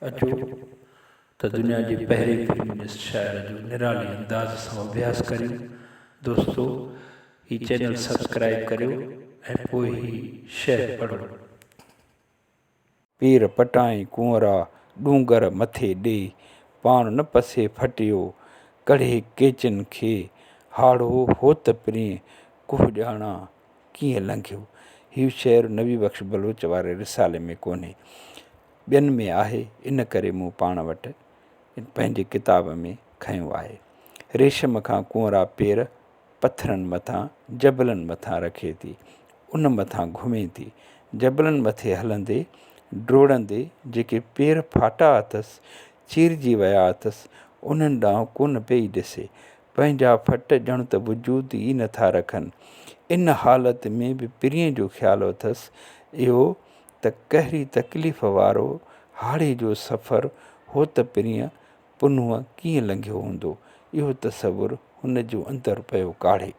अचो त दुनिया जी पहिरीं फिल्म जे शाइर जो निराली अंदाज़ सां अभ्यास करियो। दोस्तो, ही चैनल सब्सक्राइब करियो ऐं पोइ ही शेयर पढ़ो। पीर पटाई कुंवरा डूंगर मथे ॾे, पाण न पसे फटियो कढ़े केचन खे, हाड़ो होत प्रिय कुह ॼाणा कीअं लंघियो। हीउ शेर नबी बख़्श बलोच वारे रिसाले में कोन्हे, ॿियनि में आहे, इन करे मूं पाण वटि पंहिंजे किताब में खयो आहे। रेशम खां कुंवरा पेर पथरनि मथां जबलनि मथां रखे थी, उन मथां घुमे थी। जबलनि मथे हलंदे ड्रोड़ंदे जेके पेर फाटा अथसि चीरजी विया अथसि, उन्हनि ॾांहुं कोन पई ॾिसे। पंहिंजा फट ॼण त वजूद ई नथा रखनि। इन हालत में बि प्रिय जो ख़्यालु अथसि इहो त कहिड़ी तकलीफ़ वारो हाड़े जो सफ़र हो त प्रिय पुनुह कीअं लंघियो हूंदो। इहो तसवुरु हुन जो अंदरि पियो काढ़े।